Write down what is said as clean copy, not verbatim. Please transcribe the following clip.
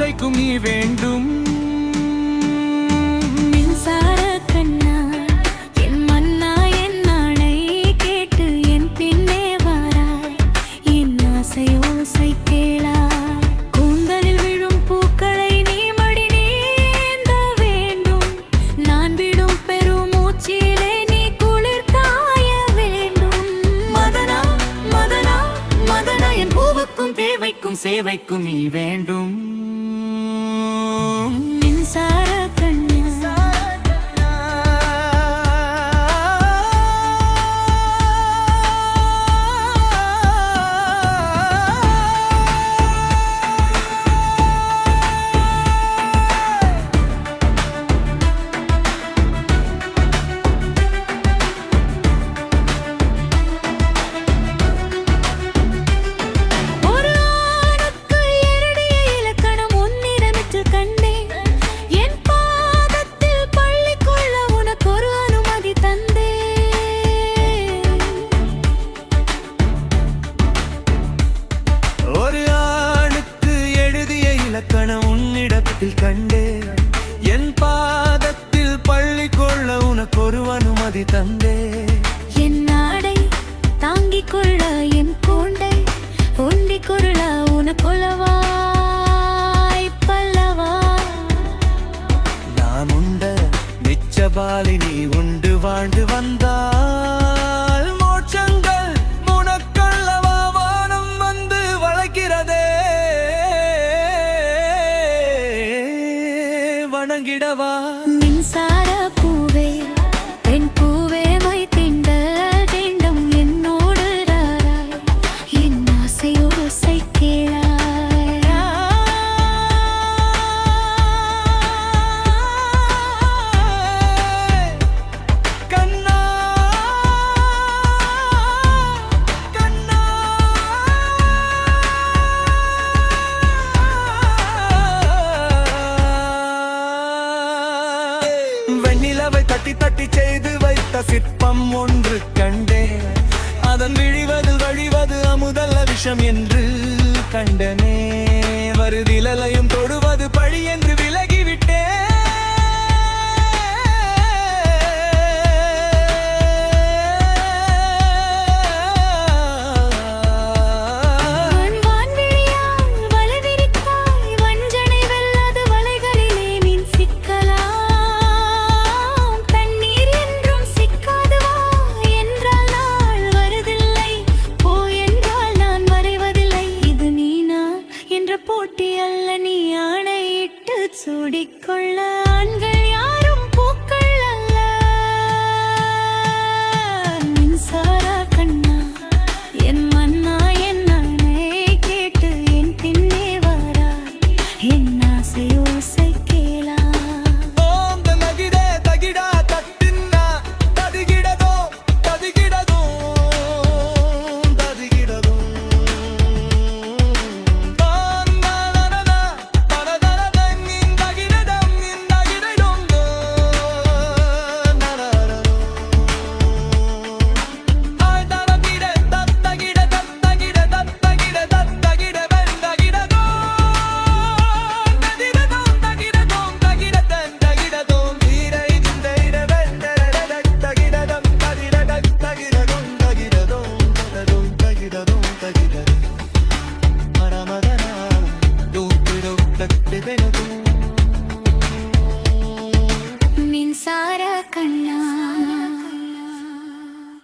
ஓசைக்கும் நீ வேண்டும். மின்சார கண்ணா என் மன்னா என் நாணை கேட்டு என் பின்னே வாராய். என் ஆசை ஓசை கேளாய். கூந்தலில் விழும் பூக்களை நீ மடி நீந்த வேண்டும். நான் விடும் பெருமூச்சிலே நீ குளிர் காய வேண்டும். மதனா மதனா மதனா என் பூவுக்கும் தேவைக்கும் சேவைக்கும் நீ வேண்டும். மின்சார இலக்கணம் உன்னிடத்தில் கண்டே. என் பாதத்தில் பள்ளி கொள்ள உனக்கு ஒரு அனுமதி தந்தே. என் நாடை தாங்கிக் கொள்ள என் கூண்டை உண்டிக் கொள்ள உனக்கொள்ளவாய் பல்லவா. நான் உண்ட மிச்சபாலி நீ உண்டு வாழ்ந்து வந்தால் மோட்சங்கள் உனக்கல்லவா வானம் வந்து வளைக்கிறதே. வணங்கிடவா மின்சார பூவே பெண் பூவே மை திண்டல் திண்டம் என்னோடு ராராய். என் ஆசை ஓசை கேளாய். கண்ணா கண்ணா வெண்ணிலவை தட்டி தட்டி செய்து வைத்த சிற்பம் ஒன்று கண்டே. அதன் விழிவதில் வழிவது அமுதல்ல விஷம் என்று கண்டனே. வருதிலையும் தொடுவது பழி என்று விலகிவிட்டே. போட்டி அல்ல நீ ஆணையிட்டு சூடிக்கொள்ள ஆண்கள் யாரும் பூக்கள் அல்ல. மின்சார கண்ணா என் மன்னா என் நாணை கேட்டு என் பின்னே வாராய். என் ஆசை ஓசை கேளா. ஓம் தகிடே தகிடா தட்டின்னா ததிகிடதோ ததிகிடதோ ததிகிடதோ. மின்சார கண்ணா